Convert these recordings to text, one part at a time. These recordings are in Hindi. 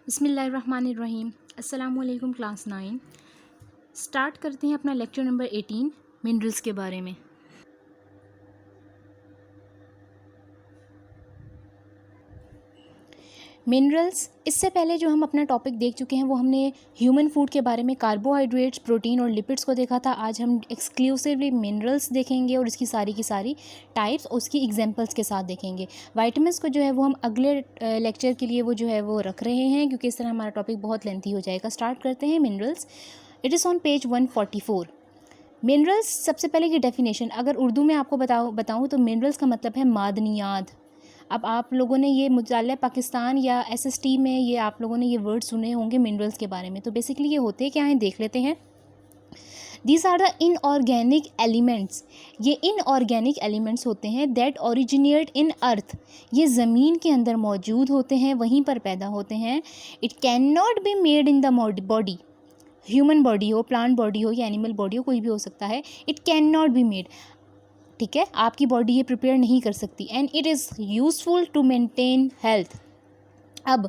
बिस्मिल्लाहिर्रहमानिर्रहीम। अस्सलामुअलैकुम क्लास 9। स्टार्ट करते हैं अपना लेक्चर नंबर 18 मिनरल्स के बारे में। मिनरल्स, इससे पहले जो हम अपना टॉपिक देख चुके हैं वो हमने ह्यूमन फूड के बारे में कार्बोहाइड्रेट्स, प्रोटीन और लिपिड्स को देखा था। आज हम एक्सक्लूसिवली मिनरल्स देखेंगे और इसकी सारी की सारी टाइप्स उसकी एग्जांपल्स के साथ देखेंगे। वाइटामिन्स को जो है वो हम अगले लेक्चर के लिए वो जो है वो रख रहे हैं, क्योंकि इस तरह हमारा टॉपिक बहुत लेंथी हो जाएगा। स्टार्ट करते हैं minerals. It is on page 144। Minerals, सबसे पहले की डेफिनेशन अगर उर्दू में आपको बताऊँ तो मिनरल्स का मतलब है मादनियात। अब आप लोगों ने ये मुताल्ला पाकिस्तान या एसएसटी में ये आप लोगों ने ये वर्ड सुने होंगे मिनरल्स के बारे में। तो बेसिकली ये होते क्या हैं देख लेते हैं। These are the inorganic elements. ये इनऑर्गेनिक एलिमेंट्स होते हैं दैट ओरिजिनेट इन अर्थ। ये ज़मीन के अंदर मौजूद होते हैं, वहीं पर पैदा होते हैं। It can not be made in the body. Human body हो, प्लांट बॉडी हो या एनिमल बॉडी हो, कोई भी हो सकता है। It can not be made, ठीक है, आपकी बॉडी ये प्रिपेयर नहीं कर सकती। And it is useful to maintain health. अब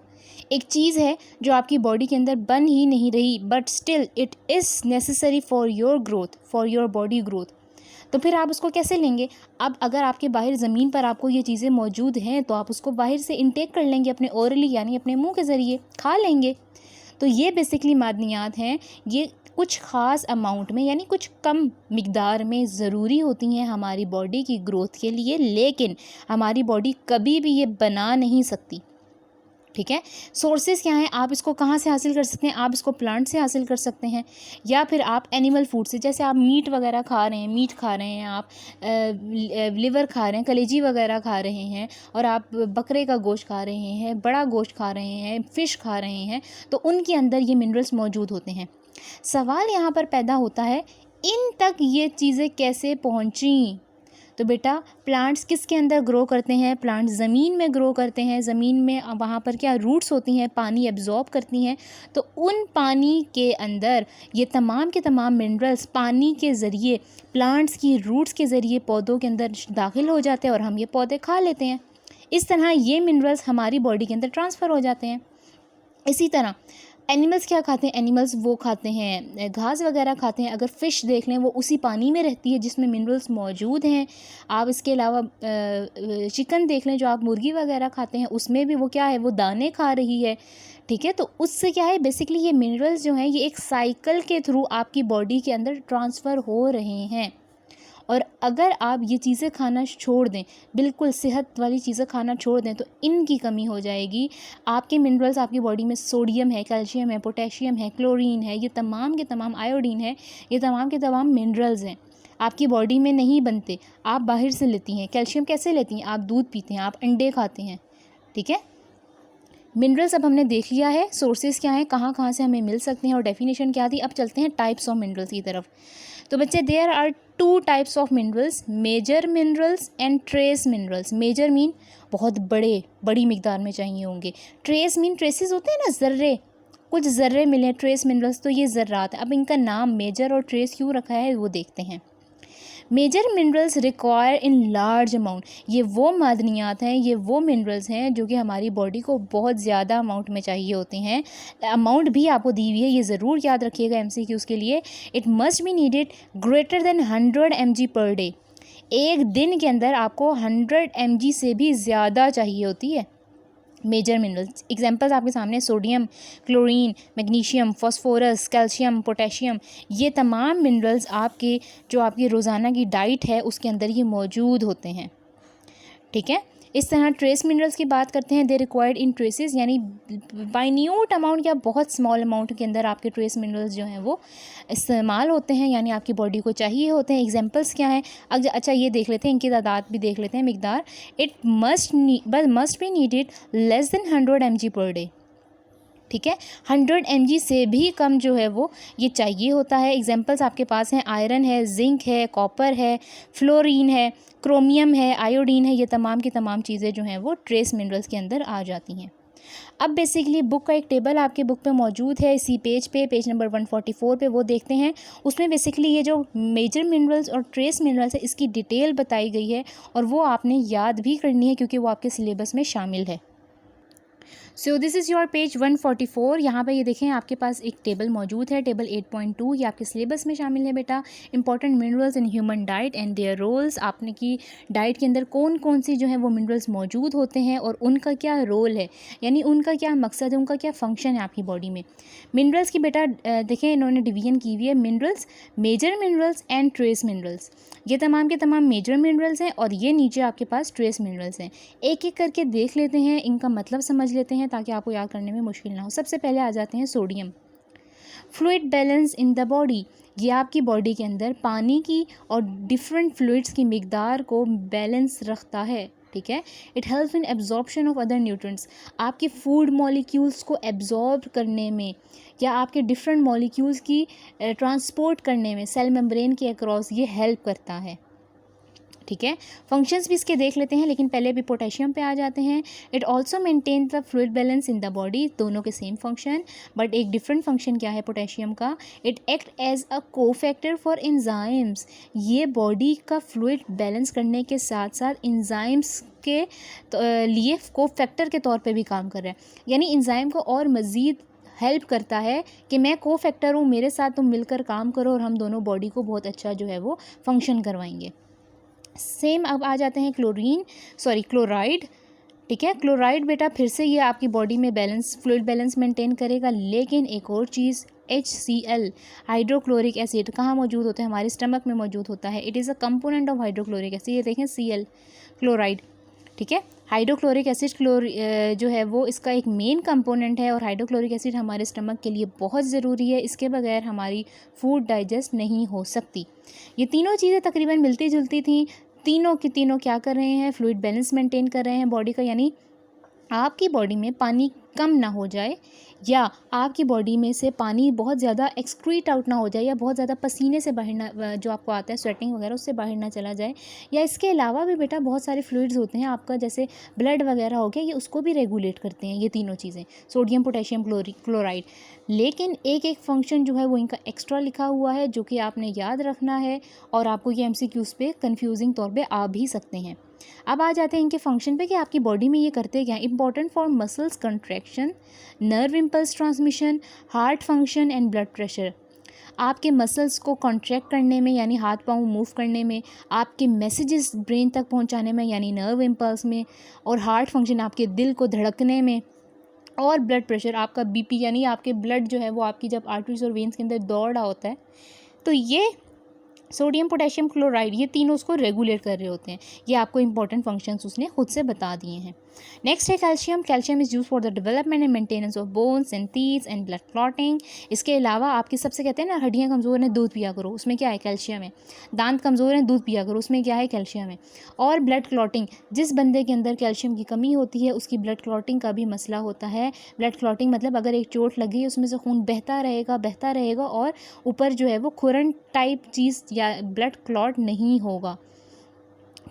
एक चीज़ है जो आपकी बॉडी के अंदर बन ही नहीं रही, but still it is necessary for your growth, for your body growth. तो फिर आप उसको कैसे लेंगे? अब अगर आपके बाहर ज़मीन पर आपको ये चीज़ें मौजूद हैं तो आप उसको बाहर से इंटेक कर लेंगे, अपने ओरली यानी अपने मुंह के ज़रिए खा लेंगे। तो ये बेसिकली मादनियात हैं। ये कुछ ख़ास अमाउंट में यानी कुछ कम मिक़दार में ज़रूरी होती हैं हमारी बॉडी की ग्रोथ के लिए, लेकिन हमारी बॉडी कभी भी ये बना नहीं सकती, ठीक है। सोर्सेज क्या हैं? आप इसको कहाँ से हासिल कर सकते हैं? आप इसको प्लांट से हासिल कर सकते हैं, या फिर आप एनिमल फूड से, जैसे आप मीट वगैरह खा रहे हैं, मीट खा रहे हैं, आप लिवर खा रहे हैं, कलेजी वगैरह खा रहे हैं, और आप बकरे का गोश्त खा रहे हैं, बड़ा गोश्त खा रहे हैं, फ़िश खा रहे हैं, तो उनके अंदर ये मिनरल्स मौजूद होते हैं। सवाल यहाँ पर पैदा होता है, इन तक ये चीज़ें कैसे पहुँची? तो बेटा, प्लांट्स किसके अंदर ग्रो करते हैं? प्लांट्स ज़मीन में ग्रो करते हैं। ज़मीन में वहाँ पर क्या रूट्स होती हैं, पानी एब्जॉर्ब करती हैं। तो उन पानी के अंदर ये तमाम के तमाम मिनरल्स पानी के ज़रिए, प्लांट्स की रूट्स के ज़रिए पौधों के अंदर दाखिल हो जाते हैं और हम ये पौधे खा लेते हैं। इस तरह ये मिनरल्स हमारी बॉडी के अंदर ट्रांसफ़र हो जाते हैं। इसी तरह एनिमल्स क्या खाते हैं? एनिमल्स वो खाते हैं घास वगैरह खाते हैं। अगर फ़िश देख लें, वो उसी पानी में रहती है जिसमें मिनरल्स मौजूद हैं। आप इसके अलावा चिकन देख लें, जो आप मुर्गी वगैरह खाते हैं, उसमें भी वो क्या है, वो दाने खा रही है, ठीक है। तो उससे क्या है, बेसिकली ये मिनरल्स जो हैं ये एक साइकिल के थ्रू आपकी बॉडी के अंदर ट्रांसफ़र हो रहे हैं। और अगर आप ये चीज़ें खाना छोड़ दें, बिल्कुल सेहत वाली चीज़ें खाना छोड़ दें, तो इनकी कमी हो जाएगी। आपके मिनरल्स आपकी बॉडी में सोडियम है, कैल्शियम है, पोटेशियम है, क्लोरीन है, ये तमाम के तमाम, आयोडीन है, ये तमाम के तमाम मिनरल्स हैं, आपकी बॉडी में नहीं बनते, आप बाहर से लेती हैं। कैल्शियम कैसे लेती हैं? आप दूध पीते हैं, आप अंडे खाते हैं, ठीक है। मिनरल्स अब हमने देख लिया है, सोर्सेज क्या हैं, कहाँ कहाँ से हमें मिल सकते हैं और डेफिनेशन क्या थी। अब चलते हैं टाइप्स ऑफ मिनरल्स की तरफ। तो बच्चे, there are 2 types of minerals, major minerals and trace minerals. Major mean बहुत बड़ी मिकदार में चाहिए होंगे। ट्रेस मीन, ट्रेसेस होते हैं ना, ज़र्रे, कुछ ज़र्रे मिले। ट्रेस मिनरल्स तो ये ज़र्रात है। अब इनका नाम मेजर और ट्रेस क्यों रखा है वो देखते हैं। Major minerals require in large amount. ये वो मादनियात हैं, ये वो मिनरल्स हैं जो कि हमारी बॉडी को बहुत ज़्यादा अमाउंट में चाहिए होते हैं। अमाउंट भी आपको दी हुई है, ये ज़रूर याद रखिएगा एमसीक्यूज़ के लिए। It must be needed greater than 100 mg per day. एक दिन के अंदर आपको 100 mg से भी ज़्यादा चाहिए होती है मेजर मिनरल्स। एग्जांपल्स आपके सामने, sodium, chlorine, magnesium, phosphorus, calcium, potassium, ये तमाम मिनरल्स आपके जो आपकी रोज़ाना की डाइट है उसके अंदर ये मौजूद होते हैं, ठीक है। इस तरह ट्रेस मिनरल्स की बात करते हैं। दे रिक्वायर्ड इन ट्रेसेस, यानी बाइन्यूट अमाउंट या बहुत स्मॉल अमाउंट के अंदर आपके ट्रेस मिनरल्स जो हैं वो इस्तेमाल होते हैं, यानी आपकी बॉडी को चाहिए होते हैं। एग्जांपल्स क्या हैं? अच्छा, ये देख लेते हैं, इनकी तादाद भी देख लेते हैं, मिकदार। It must be needed less than 100 mg per day, ठीक है। 100 mg से भी कम जो है वो ये चाहिए होता है। एग्जांपल्स आपके पास हैं, आयरन है, जिंक है, कॉपर है, फ्लोरीन है, क्रोमियम है, आयोडीन है, ये तमाम की तमाम चीज़ें जो हैं वो ट्रेस मिनरल्स के अंदर आ जाती हैं। अब बेसिकली बुक का एक टेबल आपके बुक पे मौजूद है, इसी पेज नंबर 144 पे, वो देखते हैं। उसमें बेसिकली ये जो मेजर मिनरल्स और ट्रेस मिनरल्स है इसकी डिटेल बताई गई है, और वो आपने याद भी करनी है क्योंकि वो आपके सिलेबस में शामिल है। So this is your page 144। यहाँ पे ये देखें आपके पास एक टेबल मौजूद है, टेबल 8.2, ये आपके सिलेबस में शामिल है बेटा। Important minerals in human diet and their roles, आपने की डाइट के अंदर कौन कौन सी जो है वो मिनरल्स मौजूद होते हैं और उनका क्या रोल है, यानी उनका क्या मकसद है, उनका क्या फंक्शन है आपकी बॉडी में। मिनरल्स की बेटा देखें इन्होंने डिवीजन की हुई है, minerals, major minerals and trace minerals. ये तमाम के तमाम मेजर मिनरल्स हैं और ये नीचे आपके पास ट्रेस मिनरल्स हैं। एक एक करके देख लेते हैं, इनका मतलब समझ लेते हैं ताकि आपको याद करने में मुश्किल ना हो। सबसे पहले आ जाते हैं sodium. Fluid balance in the body, ये आपकी बॉडी के अंदर पानी की और डिफरेंट फ्लूइड्स की मिकदार को बैलेंस रखता है, ठीक है। It help in absorption of other nutrients, आपके फूड मॉलिक्यूल्स को एब्जॉर्ब करने में या आपके डिफरेंट मॉलिक्यूल्स की ट्रांसपोर्ट करने में सेल मेम्ब्रेन के अक्रॉस ये हेल्प करता है, ठीक है। फंक्शंस भी इसके देख लेते हैं, लेकिन पहले भी पोटेशियम पे आ जाते हैं। It also maintain the fluid balance in the body, दोनों के सेम फंक्शन बट एक डिफरेंट फंक्शन क्या है पोटेशियम का। It act as a cofactor for enzymes, ये बॉडी का फ्लूइड बैलेंस करने के साथ साथ एंजाइम्स के लिए कोफैक्टर के तौर पे भी काम कर रहा है, यानी एंजाइम को और मज़ीद हेल्प करता है कि मैं को फैक्टर हूँ, मेरे साथ तुम मिलकर काम करो और हम दोनों बॉडी को बहुत अच्छा जो है वो फंक्शन करवाएंगे। सेम अब आ जाते हैं क्लोराइड, ठीक है। क्लोराइड बेटा फिर से ये आपकी बॉडी में बैलेंस, फ्लूइड बैलेंस मेंटेन करेगा, लेकिन एक और चीज़ HCl, हाइड्रोक्लोरिक एसिड, कहाँ मौजूद होता है, हमारे स्टमक में मौजूद होता है। It is a component of hydrochloric acid, ये देखें Cl क्लोराइड, ठीक है। हाइड्रोक्लोरिक एसिड जो है वो इसका एक मेन कंपोनेंट है और हाइड्रोक्लोरिक एसिड हमारे स्टमक के लिए बहुत ज़रूरी है, इसके बगैर हमारी फूड डाइजेस्ट नहीं हो सकती। ये तीनों चीज़ें तकरीबन मिलती जुलती थी, तीनों की तीनों क्या कर रहे हैं, फ्लूइड बैलेंस मेंटेन कर रहे हैं बॉडी का, यानी आपकी बॉडी में पानी कम ना हो जाए या आपकी बॉडी में से पानी बहुत ज़्यादा एक्सक्रीट आउट ना हो जाए या बहुत ज़्यादा पसीने से बाहर ना, जो आपको आता है स्वेटिंग वगैरह, उससे बाहर ना चला जाए। या इसके अलावा भी बेटा बहुत सारे फ्लूइड्स होते हैं आपका, जैसे ब्लड वगैरह हो गया, ये उसको भी रेगुलेट करते हैं ये तीनों चीज़ें, सोडियम पोटेशियम क्लोराइड। लेकिन एक एक फंक्शन जो है वो इनका एक्स्ट्रा लिखा हुआ है जो कि आपने याद रखना है और आपको ये MCQs पे कन्फ्यूजिंग तौर पर आ भी सकते हैं। अब आ जाते हैं इनके फंक्शन पे कि आपकी बॉडी में ये करते क्या हैं। Important for muscles contraction, nerve impulse transmission, heart function and blood pressure, आपके मसल्स को कॉन्ट्रैक्ट करने में यानी हाथ पाँव मूव करने में, आपके मैसेजेस ब्रेन तक पहुंचाने में यानी नर्व इम्पल्स में, और हार्ट फंक्शन आपके दिल को धड़कने में, और ब्लड प्रेशर आपका BP यानी आपके ब्लड जो है वो आपकी जब आर्टरीज और वेन्स के अंदर दौड़ रहा होता है तो ये सोडियम पोटेशियम क्लोराइड ये तीनों उसको रेगुलेट कर रहे होते हैं। ये आपको इंपॉर्टेंट फंक्शंस उसने खुद से बता दिए हैं। नेक्स्ट है calcium. Calcium is use for the development and maintenance of bones and teeth and blood clotting. इसके अलावा आपकी सबसे कहते हैं ना हड्डियाँ कमज़ोर हैं दूध पिया करो, उसमें क्या है, कैल्शियम है। दांत कमज़ोर हैं दूध पिया करो, उसमें क्या है, कैल्शियम है। और ब्लड क्लॉटिंग, जिस बंदे के अंदर कैल्शियम की कमी होती है उसकी ब्लड क्लॉटिंग का भी मसला होता है। ब्लड क्लॉटिंग मतलब अगर एक चोट लगी उसमें से खून बहता रहेगा और ऊपर जो है वो खुरन टाइप चीज़ या ब्लड क्लॉट नहीं होगा,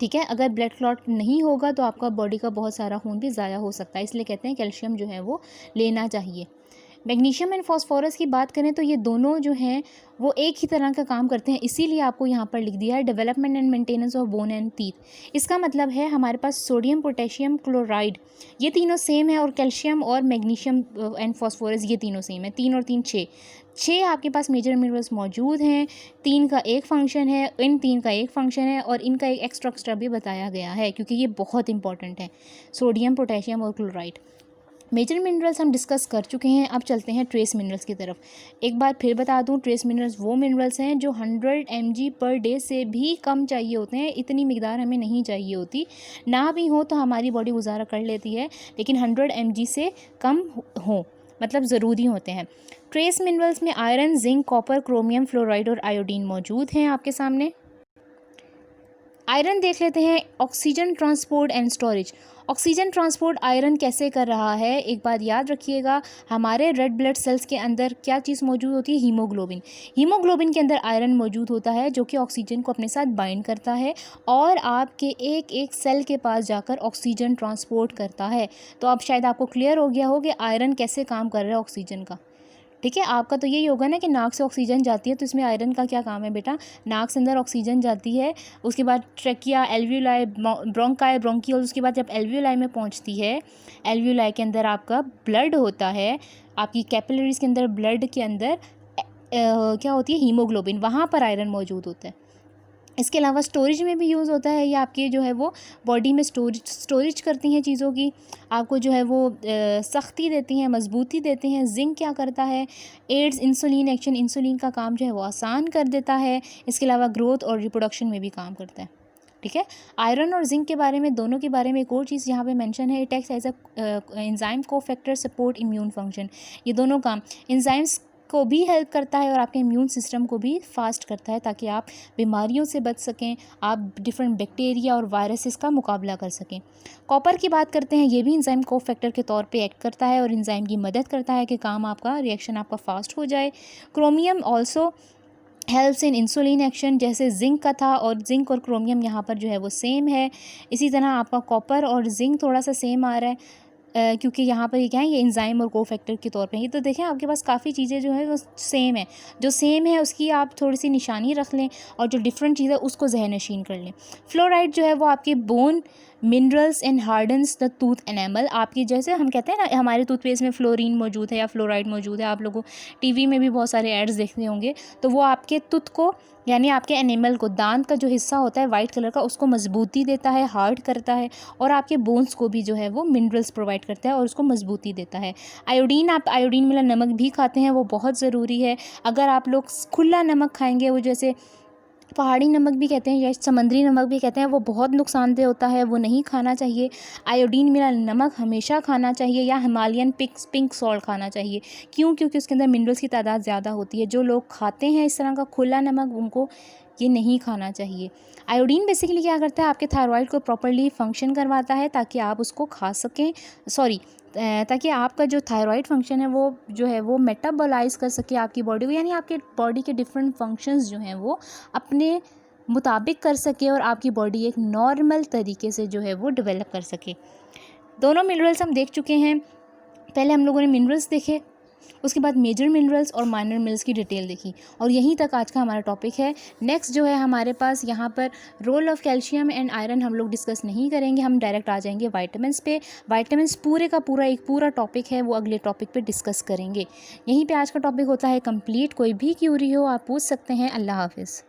ठीक है। अगर ब्लड क्लॉट नहीं होगा तो आपका बॉडी का बहुत सारा खून भी ज़ाया हो सकता है, इसलिए कहते हैं कैल्शियम जो है वो लेना चाहिए। मैग्नीशियम एंड फॉस्फोरस की बात करें तो ये दोनों जो हैं वो एक ही तरह का काम करते हैं, इसीलिए आपको यहाँ पर लिख दिया है development and maintenance of bone and teeth. इसका मतलब है हमारे पास सोडियम पोटेशियम क्लोराइड ये तीनों सेम है और कैल्शियम और मैग्नीशियम एंड फॉस्फोरस ये तीनों सेम है। 3 और 3 6 आपके पास मेजर मिनरल्स मौजूद हैं। 3 का एक फंक्शन है, इन 3 का एक फंक्शन है और इनका एक एक्स्ट्रा भी बताया गया है क्योंकि ये बहुत इंपॉर्टेंट है, सोडियम पोटेशियम और क्लोराइड। मेजर मिनरल्स हम डिस्कस कर चुके हैं, अब चलते हैं ट्रेस मिनरल्स की तरफ। एक बार फिर बता दूं, ट्रेस मिनरल्स वो मिनरल्स हैं जो 100 mg पर डे से भी कम चाहिए होते हैं। इतनी मिकदार हमें नहीं चाहिए होती, ना भी हो तो हमारी बॉडी गुजारा कर लेती है, लेकिन 100 mg से कम हो मतलब ज़रूरी होते हैं। ट्रेस मिनरल्स में iron, zinc, copper, chromium, fluoride और आयोडीन मौजूद हैं आपके सामने। आयरन देख लेते हैं, oxygen transport and storage. Oxygen transport iron कैसे कर रहा है, एक बात याद रखिएगा, हमारे रेड ब्लड सेल्स के अंदर क्या चीज़ मौजूद होती है, हीमोग्लोबिन। हीमोग्लोबिन के अंदर आयरन मौजूद होता है जो कि ऑक्सीजन को अपने साथ बाइंड करता है और आपके एक एक सेल के पास जाकर ऑक्सीजन ट्रांसपोर्ट करता है। तो अब शायद आपको क्लियर हो गया हो कि आयरन कैसे काम कर रहा है ऑक्सीजन का, ठीक है। आपका तो यही होगा ना कि नाक से ऑक्सीजन जाती है, तो इसमें आयरन का क्या काम है बेटा, नाक से अंदर ऑक्सीजन जाती है, उसके बाद ट्रेकिया, एल्वियोलाई, ब्रोंकाई, ब्रोंकियोल्स, उसके बाद जब एल्वियोलाई में पहुंचती है, एल्वियोलाई के अंदर आपका ब्लड होता है, आपकी कैपिलरीज के अंदर ब्लड के अंदर क्या होती है, हीमोग्लोबिन, वहाँ पर आयरन मौजूद होता है। इसके अलावा स्टोरेज में भी यूज़ होता है, ये आपके जो है वो बॉडी में स्टोरेज करती हैं चीज़ों की, आपको जो है वो सख्ती देती हैं, मजबूती देते हैं। जिंक क्या करता है, एड्स इंसुलिन एक्शन, इंसुलिन का काम जो है वो आसान कर देता है। इसके अलावा ग्रोथ और रिप्रोडक्शन में भी काम करता है। ठीक है। आयरन और जिंक के बारे में, दोनों के बारे में एक और चीज़ यहाँ पे मेंशन है, it acts as a enzyme cofactor support immune function. ये दोनों काम एंजाइम्स को भी हेल्प करता है और आपके इम्यून सिस्टम को भी फास्ट करता है, ताकि आप बीमारियों से बच सकें, आप डिफरेंट बैक्टीरिया और वायरसेस का मुकाबला कर सकें। कॉपर की बात करते हैं, ये भी एंजाइम को फैक्टर के तौर पे एक्ट करता है और एंजाइम की मदद करता है कि काम आपका, रिएक्शन आपका फास्ट हो जाए। Chromium also helps in insulin action, जैसे जिंक का था, और जिंक और क्रोमियम यहाँ पर जो है वो सेम है। इसी तरह आपका कॉपर और जिंक थोड़ा सा सेम आ रहा है, क्योंकि यहाँ पर ये क्या है, ये एंजाइम और कोफैक्टर के तौर पे है। तो देखें आपके पास काफ़ी चीज़ें जो है वो सेम है, जो सेम है उसकी आप थोड़ी सी निशानी रख लें और जो डिफरेंट चीज़ है उसको जहन नशीन कर लें। फ्लोराइड जो है वो आपके bone minerals and hardens the tooth enamel, आपकी जैसे हम कहते हैं ना हमारे टूथपेस्ट में फ्लोरीन मौजूद है या फ्लोराइड मौजूद है, आप लोगों टीवी में भी बहुत सारे एड्स देखते होंगे, तो वो आपके टूथ को, यानी आपके एनिमल को, दांत का जो हिस्सा होता है वाइट कलर का, उसको मजबूती देता है, हार्ड करता है, और आपके बोन्स को भी जो है वो मिनरल्स प्रोवाइड करता है और उसको मजबूती देता है। आयोडीन, आप आयोडीन मिला नमक भी खाते हैं, वो बहुत ज़रूरी है। अगर आप लोग खुला नमक खाएंगे, वो जैसे पहाड़ी नमक भी कहते हैं या समुद्री नमक भी कहते हैं, वो बहुत नुकसानदेह होता है, वो नहीं खाना चाहिए। आयोडीन मिला नमक हमेशा खाना चाहिए, या हिमालयन पिंक सॉल्ट खाना चाहिए। क्यों? क्योंकि उसके अंदर मिनरल्स की तादाद ज़्यादा होती है। जो लोग खाते हैं इस तरह का खुला नमक, उनको ये नहीं खाना चाहिए। आयोडीन बेसिकली क्या करता है, आपके थायराइड को प्रॉपर्ली फंक्शन करवाता है, ताकि आप उसको खा सकें, ताकि आपका जो थायराइड फंक्शन है वो जो है वो मेटाबोलाइज कर सके आपकी बॉडी को, यानी आपके बॉडी के डिफरेंट फंक्शंस जो हैं वो अपने मुताबिक कर सके और आपकी बॉडी एक नॉर्मल तरीके से जो है वो डेवलप कर सके। दोनों मिनरल्स हम देख चुके हैं। पहले हम लोगों ने मिनरल्स देखे, उसके बाद मेजर मिनरल्स और माइनर मिनरल्स की डिटेल देखी, और यहीं तक आज का हमारा टॉपिक है। नेक्स्ट जो है हमारे पास यहाँ पर role of calcium and iron हम लोग डिस्कस नहीं करेंगे, हम डायरेक्ट आ जाएंगे वाइटामिन्स पे। वाइटामिन्स पूरे का पूरा एक पूरा टॉपिक है, वो अगले टॉपिक पे डिस्कस करेंगे। यहीं पे आज का टॉपिक होता है कंप्लीट। कोई भी क्यूरी हो आप पूछ सकते हैं। अल्लाह हाफिज़।